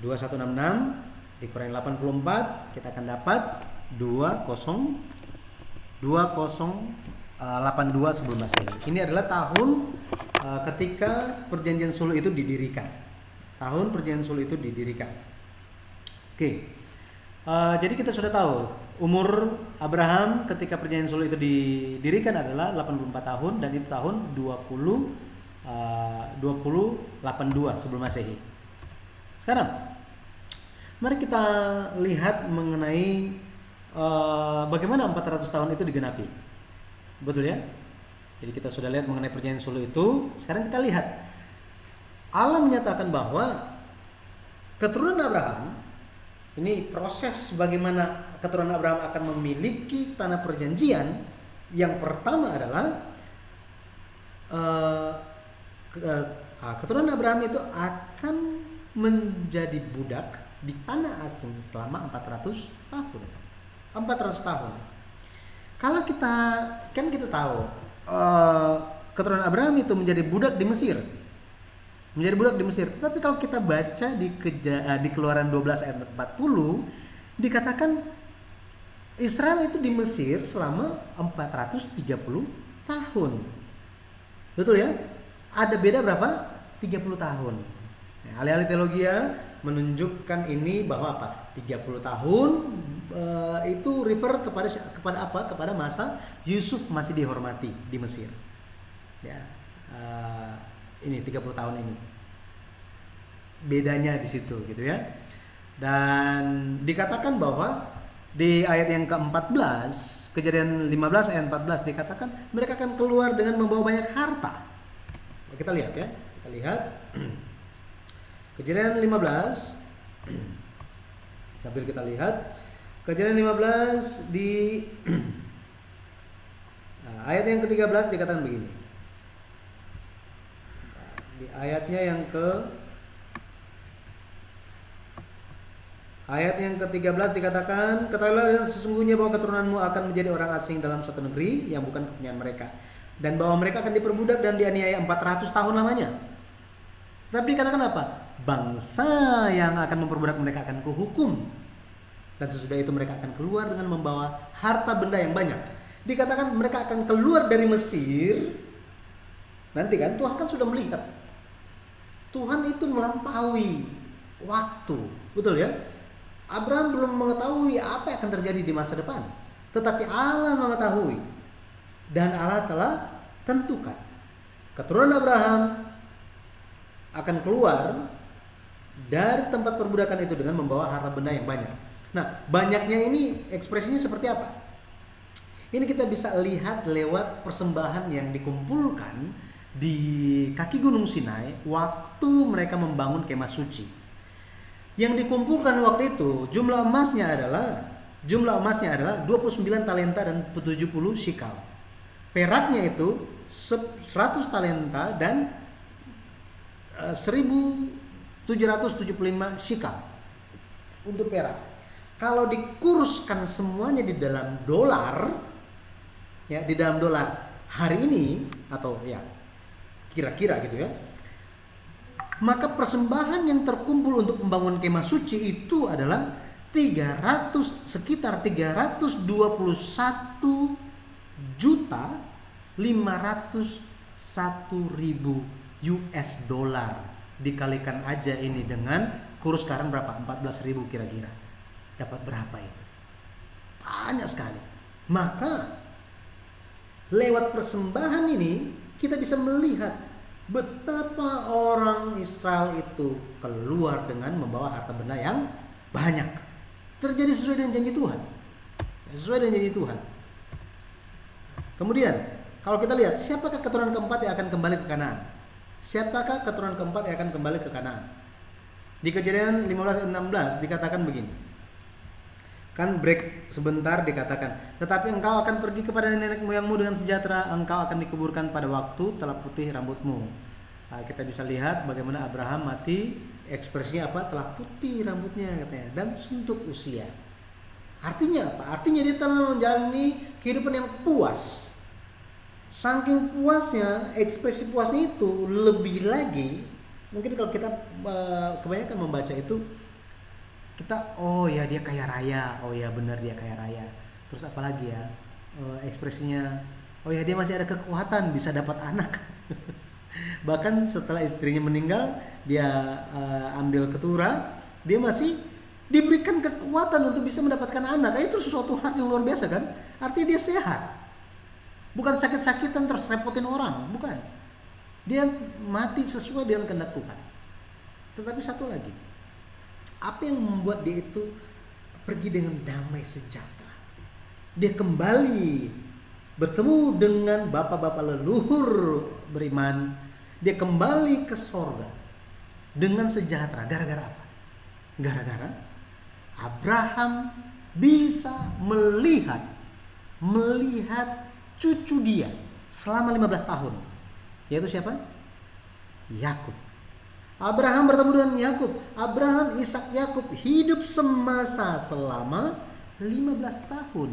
2166 dikurangi 84, kita akan dapat 2082 sebelum Masehi. Ini adalah tahun ketika Perjanjian Suluh itu didirikan. Tahun Perjanjian Suluh itu didirikan. Oke. Jadi kita sudah tahu umur Abraham ketika Perjanjian Suluh itu didirikan adalah 84 tahun, dan itu tahun 2082 sebelum Masehi. Sekarang mari kita lihat mengenai bagaimana 400 tahun itu digenapi. Betul ya? Jadi kita sudah lihat mengenai Perjanjian Suluh itu. Sekarang kita lihat Allah menyatakan bahwa keturunan Abraham, ini proses bagaimana keturunan Abraham akan memiliki tanah perjanjian. Yang pertama adalah keturunan Abraham itu akan menjadi budak di tanah asing selama 400 tahun. 400 tahun. Kalau kita tahu keturunan Abraham itu menjadi budak di Mesir. Menjadi budak di Mesir. Tetapi kalau kita baca di Keluaran 12 ayat 40, dikatakan Israel itu di Mesir selama 430 tahun. Betul ya? Ada beda berapa? 30 tahun. Nah, ahli-ahli teologi menunjukkan ini bahwa apa? 30 tahun itu refer kepada apa? Kepada masa Yusuf masih dihormati di Mesir. Ya. Ini 30 tahun ini. Bedanya di situ gitu ya. Dan dikatakan bahwa di ayat yang ke-14, Kejadian 15 ayat 14 dikatakan mereka akan keluar dengan membawa banyak harta. Kita lihat ya. Kita lihat Kejadian 15 sambil kita lihat Kejadian 15 di ayat yang ke-13 dikatakan begini. Di ayatnya yang ayat yang ke-13 dikatakan, ketahuilah dan sesungguhnya bahwa keturunanmu akan menjadi orang asing dalam suatu negeri yang bukan kepunyaan mereka, dan bahwa mereka akan diperbudak dan dianiaya 400 tahun lamanya. Tapi dikatakan apa? Bangsa yang akan memperbudak mereka akan kuhukum, dan sesudah itu mereka akan keluar dengan membawa harta benda yang banyak. Dikatakan mereka akan keluar dari Mesir. Nanti kan Tuhan kan sudah melihat. Tuhan itu melampaui waktu, betul ya? Abraham belum mengetahui apa yang akan terjadi di masa depan, tetapi Allah mengetahui, dan Allah telah tentukan keturunan Abraham akan keluar dari tempat perbudakan itu dengan membawa harta benda yang banyak. Nah, banyaknya ini ekspresinya seperti apa? Ini kita bisa lihat lewat persembahan yang dikumpulkan di kaki Gunung Sinai waktu mereka membangun kemah suci. Yang dikumpulkan waktu itu jumlah emasnya adalah 29 talenta dan 70 shikal. Peraknya itu 100 talenta dan 1775 shikal untuk perak. Kalau dikuruskan semuanya di dalam dolar, ya, di dalam dolar hari ini atau ya kira-kira gitu ya, maka persembahan yang terkumpul untuk pembangunan kemah suci itu adalah sekitar 321.501.000 US dollar. Dikalikan aja ini dengan kurs sekarang berapa? 14.000 kira-kira. Dapat berapa itu? Banyak sekali. Maka lewat persembahan ini kita bisa melihat betapa orang Israel itu keluar dengan membawa harta benda yang banyak. Terjadi sesuai dengan janji Tuhan. Sesuai dengan janji Tuhan. Kemudian, kalau kita lihat, siapakah keturunan keempat yang akan kembali ke Kanaan? Siapakah keturunan keempat yang akan kembali ke Kanaan? Di Kejadian 15 ayat 16 dikatakan begini. Kan break sebentar dikatakan, tetapi engkau akan pergi kepada nenek moyangmu dengan sejahtera, engkau akan dikuburkan pada waktu telah putih rambutmu. Nah, kita bisa lihat bagaimana Abraham mati, ekspresinya apa? Telah putih rambutnya katanya, dan suntuk usia. Artinya apa? Artinya dia telah menjalani kehidupan yang puas. Saking puasnya, ekspresi puasnya itu lebih lagi. Mungkin kalau kita kebanyakan membaca itu, kita oh ya dia kaya raya, oh ya benar dia kaya raya. Terus apa lagi ya, ekspresinya, oh ya dia masih ada kekuatan bisa dapat anak. Bahkan setelah istrinya meninggal, dia ambil keturah, dia masih diberikan kekuatan untuk bisa mendapatkan anak. Itu sesuatu hal yang luar biasa kan? Artinya dia sehat. Bukan sakit-sakitan terus repotin orang, bukan. Dia mati sesuai dengan kehendak Tuhan. Tetapi satu lagi, apa yang membuat dia itu pergi dengan damai sejahtera? Dia kembali bertemu dengan bapak-bapak leluhur beriman. Dia kembali ke sorga dengan sejahtera. Gara-gara apa? Gara-gara Abraham bisa melihat cucu dia selama 15 tahun. Yaitu siapa? Yakub. Abraham bertemu dengan Yakub. Abraham, Ishak, Yakub hidup semasa selama 15 tahun.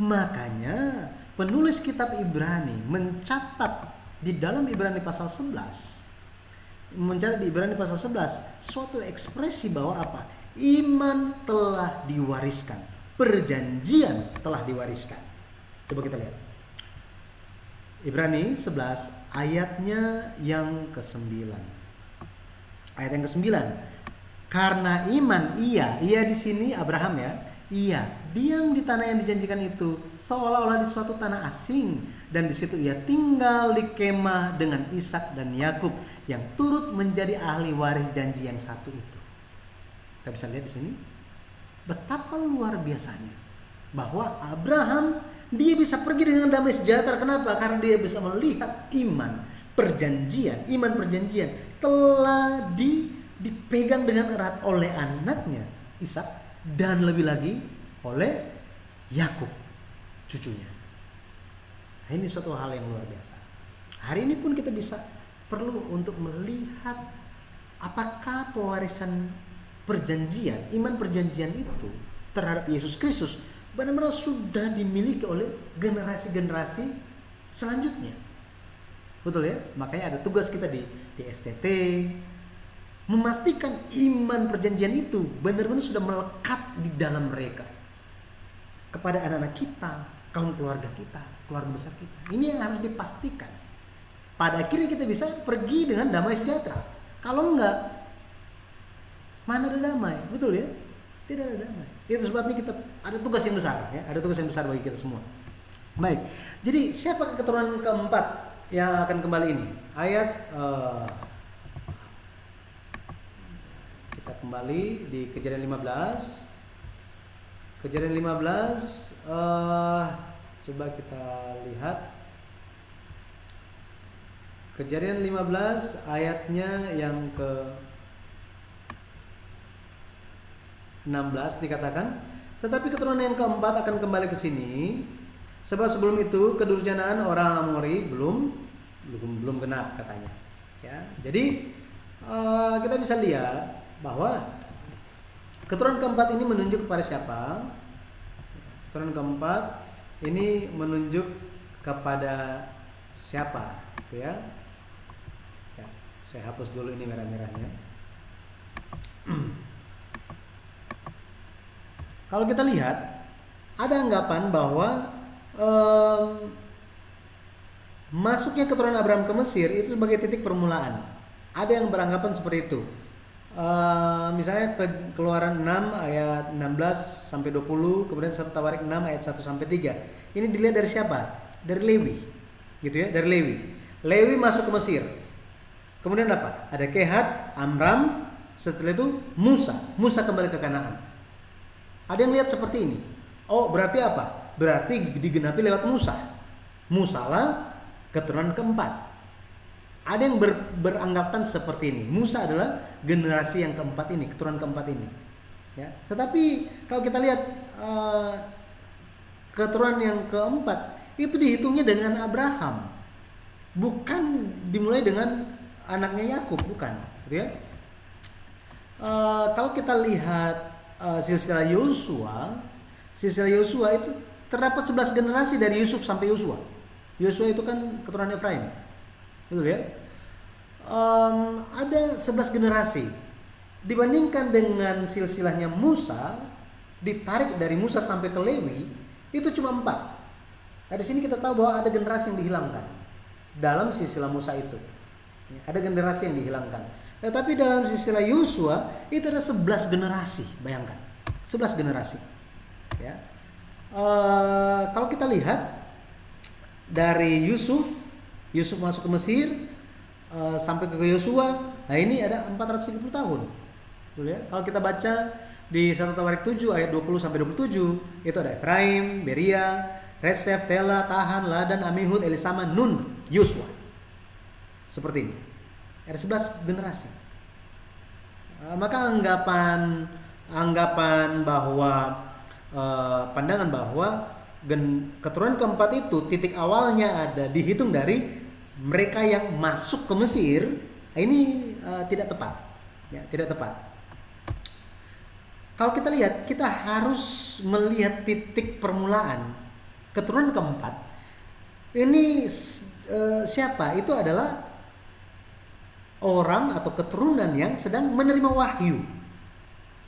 Makanya penulis kitab Ibrani mencatat di dalam Ibrani pasal 11. Mencatat di Ibrani pasal 11 suatu ekspresi bahwa apa? Iman telah diwariskan. Perjanjian telah diwariskan. Coba kita lihat. Ibrani 11 ayatnya yang ke-9. Ayat yang ke-9. Karena iman ia di sini Abraham ya. Ia diam di tanah yang dijanjikan itu seolah-olah di suatu tanah asing, dan di situ ia tinggal di kemah dengan Ishak dan Yakub yang turut menjadi ahli waris janji yang satu itu. Kita bisa lihat di sini betapa luar biasanya bahwa Abraham dia bisa pergi dengan damai sejahtera. Kenapa? Karena dia bisa melihat iman perjanjian telah dipegang dengan erat oleh anaknya Ishak dan lebih lagi oleh Yakub cucunya. Nah, ini suatu hal yang luar biasa. Hari ini pun kita bisa perlu untuk melihat apakah pewarisan perjanjian, iman perjanjian itu terhadap Yesus Kristus benar-benar sudah dimiliki oleh generasi-generasi selanjutnya. Betul ya? Makanya ada tugas kita di STT memastikan iman perjanjian itu benar-benar sudah melekat di dalam mereka. Kepada anak-anak kita, kaum keluarga kita, keluarga besar kita. Ini yang harus dipastikan. Pada akhirnya kita bisa pergi dengan damai sejahtera. Kalau enggak, mana ada damai? Betul ya? Tidak ada damai. Itu sebabnya kita ada tugas yang besar ya, ada tugas yang besar bagi kita semua. Baik. Jadi siapa keturunan keempat yang akan kembali ini? Ayat kita kembali di Kejadian 15. Kejadian 15 coba kita lihat. Kejadian 15 ayatnya yang ke 16 dikatakan, tetapi keturunan yang keempat akan kembali ke sini, sebab sebelum itu kedurjanaan orang Amori belum genap katanya. Ya, jadi kita bisa lihat bahwa keturunan keempat ini menunjuk kepada siapa? Keturunan keempat ini menunjuk kepada siapa? Gitu ya. Ya, saya hapus dulu ini merah-merahnya. Kalau kita lihat, ada anggapan bahwa masuknya keturunan Abraham ke Mesir itu sebagai titik permulaan. Ada yang beranggapan seperti itu. Misalnya Keluaran 6 ayat 16 sampai 20, kemudian 1 Tawarik 6 ayat 1 sampai 3. Ini dilihat dari siapa? Dari Lewi. Gitu ya, dari Lewi. Lewi masuk ke Mesir. Kemudian apa? Ada Kehat, Amram, Setelah itu Musa kembali ke Kanaan. Ada yang lihat seperti ini. Oh, berarti apa? Berarti digenapi lewat Musa. Musa lah keturunan keempat. Ada yang beranggapan seperti ini. Musa adalah generasi yang keempat ini, keturunan keempat ini. Ya. Tetapi kalau kita lihat keturunan yang keempat itu dihitungnya dengan Abraham, bukan dimulai dengan anaknya Yakub, bukan, gitu ya. Kalau kita lihat silsilah Yosua itu terdapat 11 generasi dari Yusuf sampai Yosua. Yosua itu kan keturunan Efraim, betul ya. Ada 11 generasi. Dibandingkan dengan silsilahnya Musa, ditarik dari Musa sampai ke Lewi, itu cuma 4. Nah, di sini kita tahu bahwa ada generasi yang dihilangkan dalam silsilah Musa itu. Ada generasi yang dihilangkan. Tetapi dalam silsilah Yosua itu ada 11 generasi, bayangkan. 11 generasi. Ya. Kalau kita lihat dari Yusuf masuk ke Mesir sampai ke Yosua, nah ini ada 430 tahun. Betul ya? Kalau kita baca di 1 Tawarik 7 ayat 20 sampai 27, itu ada Efraim, Beria, Resef, Tela, Tahan, Ladan, Amihud, Elisama, Nun, Yosua. Seperti ini. Ada 11 generasi. Maka anggapan bahwa pandangan bahwa keturunan keempat itu titik awalnya ada dihitung dari mereka yang masuk ke Mesir, ini tidak tepat. Ya, tidak tepat. Kalau kita lihat, kita harus melihat titik permulaan keturunan keempat. Ini siapa? Itu adalah orang atau keturunan yang sedang menerima wahyu,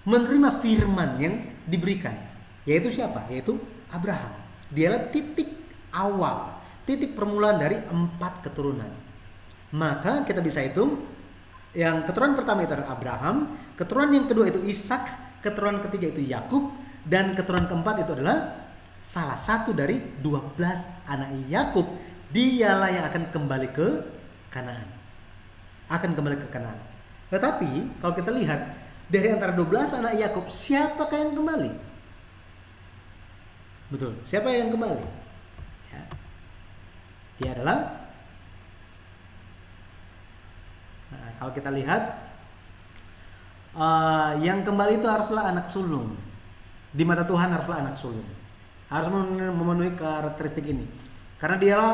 menerima firman yang diberikan. Yaitu siapa? Yaitu Abraham. Dialah titik awal, titik permulaan dari 4 keturunan. Maka kita bisa hitung, yang keturunan pertama itu adalah Abraham, keturunan yang kedua itu Ishak, keturunan ketiga itu Yakub, dan keturunan keempat itu adalah salah satu dari 12 anak Yakub. Dialah yang akan kembali ke Kanaan. Tetapi kalau kita lihat dari antara 12 anak Yakub, siapakah yang kembali? Betul, siapa yang kembali? Ya. Dia adalah, kalau kita lihat, yang kembali itu haruslah anak sulung. Di mata Tuhan haruslah anak sulung. Harus memenuhi karakteristik ini. Karena dialah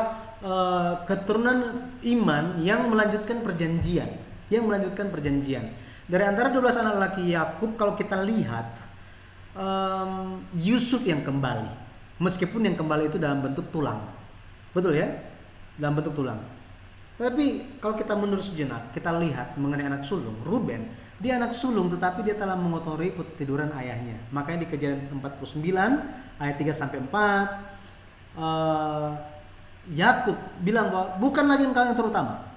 keturunan iman yang melanjutkan perjanjian. Dari antara 12 anak laki Yakub, kalau kita lihat Yusuf yang kembali. Meskipun yang kembali itu dalam bentuk tulang. Betul ya? Dalam bentuk tulang. Tapi kalau kita mundur sejenak, kita lihat mengenai anak sulung, Ruben, dia anak sulung tetapi dia telah mengotori tiduran ayahnya. Makanya di Kejadian 49 ayat 3 sampai 4, Yakub bilang bahwa bukan lagi engkau yang terutama.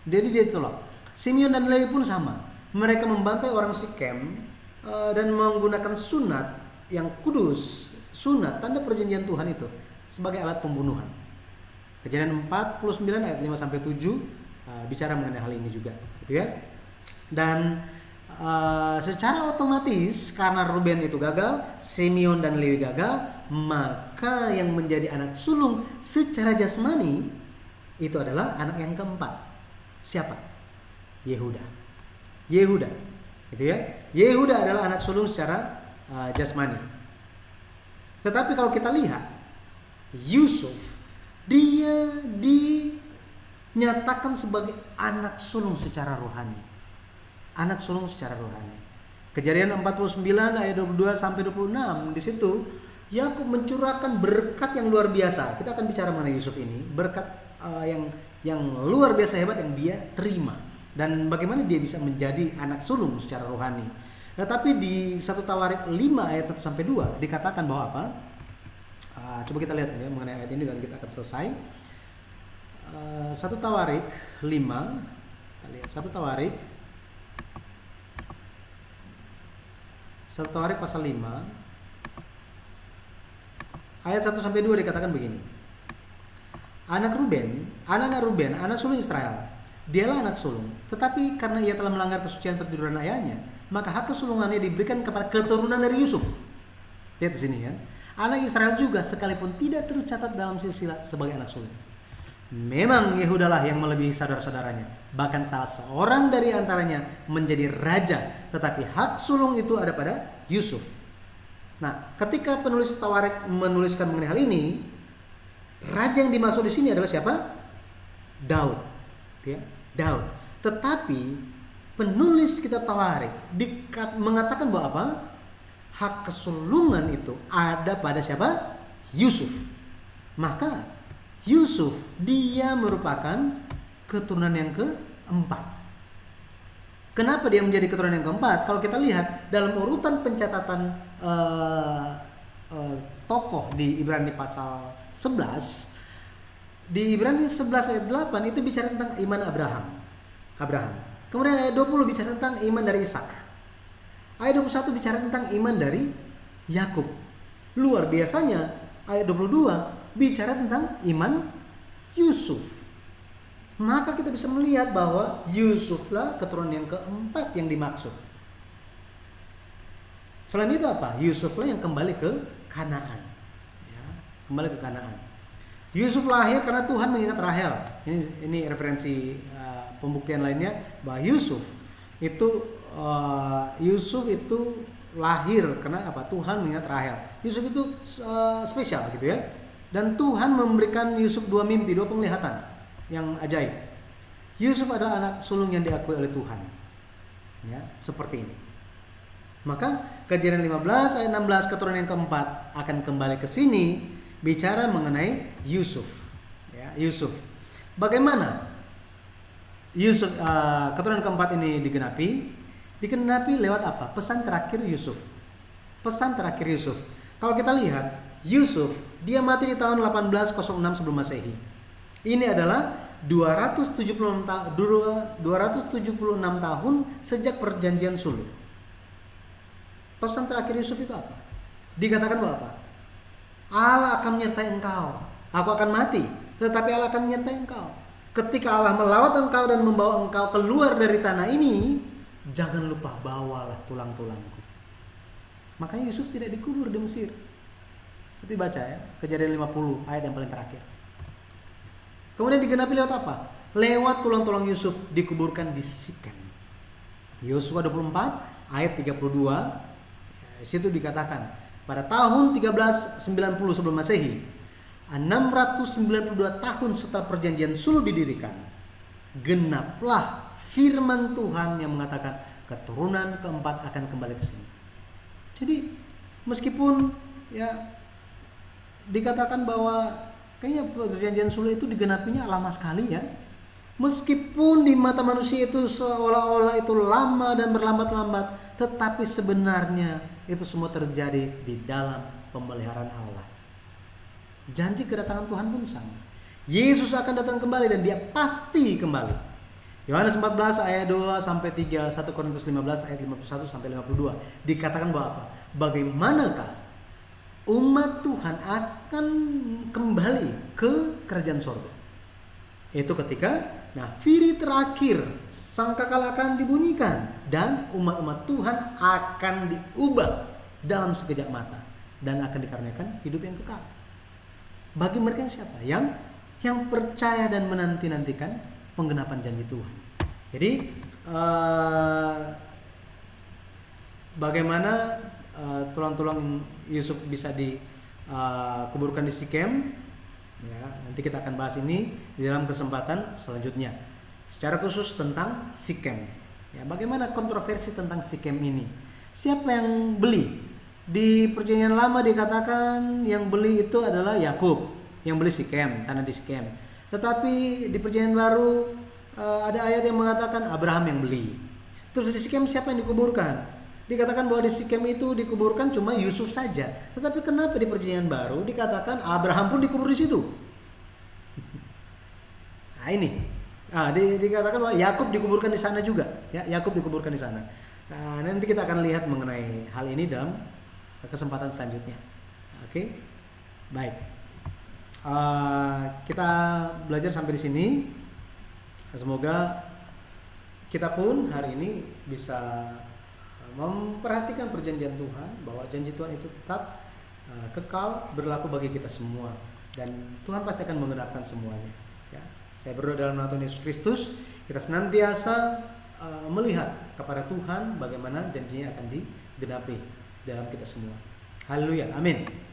Jadi dia tolak. Simeon dan Lewi pun sama. Mereka membantai orang Sikem dan menggunakan sunat yang kudus, sunat tanda perjanjian Tuhan itu sebagai alat pembunuhan. Kejadian 49 ayat 5 sampai 7 bicara mengenai hal ini juga, gitu ya. Dan secara otomatis karena Ruben itu gagal, Simeon dan Lewi gagal, maka yang menjadi anak sulung secara jasmani itu adalah anak yang keempat. Siapa? Yehuda, gitu ya. Yehuda adalah anak sulung secara jasmani. Tetapi kalau kita lihat Yusuf, dia dinyatakan sebagai anak sulung secara rohani. Kejadian 49 ayat 22 sampai 26, di situ Yakub mencurahkan berkat yang luar biasa. Kita akan bicara mengenai Yusuf ini, berkat yang luar biasa hebat yang dia terima dan bagaimana dia bisa menjadi anak sulung secara rohani. Tetapi di 1 Tawarik 5 ayat 1 sampai 2 dikatakan bahwa apa? Coba kita lihat ya mengenai ayat ini dan kita akan selesai. 1 Tawarik 5, kita lihat 1 Tawarik pasal 5 ayat 1 sampai 2 dikatakan begini. Anak Ruben, anak sulung Israel, Dialah anak sulung, tetapi karena ia telah melanggar kesucian pertiduran ayahnya, maka hak kesulungannya diberikan kepada keturunan dari Yusuf. Lihat di sini kan. Anak Israel juga sekalipun tidak tercatat dalam silsilah sebagai anak sulung. Memang Yehudalah yang melebihi saudara-saudaranya, bahkan salah seorang dari antaranya menjadi raja, tetapi hak sulung itu ada pada Yusuf. Nah, ketika penulis Tawaret menuliskan mengenai hal ini, raja yang dimaksud di sini adalah siapa? Daud. Ya, Daud. Tetapi penulis kitab Tawaret mengatakan bahwa apa? Hak kesulungan itu ada pada siapa? Yusuf. Maka Yusuf dia merupakan keturunan yang keempat. Kenapa dia menjadi keturunan yang keempat? Kalau kita lihat dalam urutan pencatatan tokoh di Ibrani pasal 11, di Ibrani 11 ayat 8 itu bicara tentang iman Abraham. Kemudian ayat 20 bicara tentang iman dari Ishak. Ayat 21 bicara tentang iman dari Yakub. Luar biasanya ayat 22 bicara tentang iman Yusuf. Maka kita bisa melihat bahwa Yusuflah keturunan yang keempat yang dimaksud. Selain itu apa? Yusuflah yang kembali ke Kanaan. Ya, kembali ke Kanaan. Yusuf lahir karena Tuhan mengingat Rahel. Ini referensi pembuktian lainnya bahwa Yusuf itu lahir karena apa? Tuhan mengingat Rahel. Yusuf itu spesial gitu ya. Dan Tuhan memberikan Yusuf dua mimpi, dua penglihatan yang ajaib. Yusuf adalah anak sulung yang diakui oleh Tuhan. Ya, seperti ini. Maka Kejadian 15 ayat 16 keturunan yang keempat akan kembali ke sini bicara mengenai Yusuf. Ya, Yusuf. Bagaimana Yusuf keturunan keempat ini digenapi? Digenapi lewat apa? Pesan terakhir Yusuf. Pesan terakhir Yusuf. Kalau kita lihat Yusuf, dia mati di tahun 1806 sebelum Masehi. Ini adalah 276 tahun sejak perjanjian sulh. Pesan terakhir Yusuf itu apa? Dikatakan bahwa apa? Allah akan menyertai engkau. Aku akan mati, tetapi Allah akan menyertai engkau. Ketika Allah melawat engkau dan membawa engkau keluar dari tanah ini, jangan lupa bawalah tulang-tulangku. Makanya Yusuf tidak dikubur di Mesir. Nanti baca ya, Kejadian 50 ayat yang paling terakhir. Kemudian digenapi lewat apa? Lewat tulang-tulang Yusuf dikuburkan di Sikem. Yosua 24 ayat 32. Di situ dikatakan pada tahun 1390 sebelum Masehi, 692 tahun setelah perjanjian sulh didirikan, genaplah firman Tuhan yang mengatakan keturunan keempat akan kembali ke sini. Jadi meskipun ya dikatakan bahwa kayaknya perjanjian sulh itu digenapinya lama sekali ya. Meskipun di mata manusia itu seolah-olah itu lama dan berlambat-lambat, tetapi sebenarnya itu semua terjadi di dalam pemeliharaan Allah. Janji kedatangan Tuhan pun sama. Yesus akan datang kembali dan dia pasti kembali. Yohanes 14 ayat 2 sampai 3, 1 Korintus 15 ayat 51 sampai 52 dikatakan bahwa apa? Bagaimanakah umat Tuhan akan kembali ke kerajaan surga? Itu ketika nafiri terakhir sangkakala akan dibunyikan dan umat-umat Tuhan akan diubah dalam sekejap mata dan akan dikaruniakan hidup yang kekal. Bagi mereka siapa? Yang percaya dan menanti-nantikan penggenapan janji Tuhan. Jadi bagaimana tulang-tulang Yusuf bisa dikuburkan di Sikem? Ya, nanti kita akan bahas ini di dalam kesempatan selanjutnya. Secara khusus tentang Sikem. Ya, bagaimana kontroversi tentang Sikem ini? Siapa yang beli? Di perjanjian lama dikatakan yang beli itu adalah Yakub, yang beli Sikem, tanah di Sikem. Tetapi di perjanjian baru ada ayat yang mengatakan Abraham yang beli. Terus di Sikem siapa yang dikuburkan? Dikatakan bahwa di Sikem itu dikuburkan cuma Yusuf saja. Tetapi kenapa di perjanjian baru dikatakan Abraham pun dikubur di situ? Nah ini, dikatakan bahwa Yakub dikuburkan di sana juga. Ya, Yakub dikuburkan di sana. Nah, nanti kita akan lihat mengenai hal ini dalam kesempatan selanjutnya. Oke, baik. Kita belajar sampai di sini. Semoga kita pun hari ini bisa memperhatikan perjanjian Tuhan, bahwa janji Tuhan itu tetap kekal berlaku bagi kita semua, dan Tuhan pasti akan menggenapkan semuanya. Ya, saya berdoa dalam nama Tuhan Yesus Kristus, kita senantiasa melihat kepada Tuhan bagaimana janjinya akan digenapi dalam kita semua. Haleluya, amin.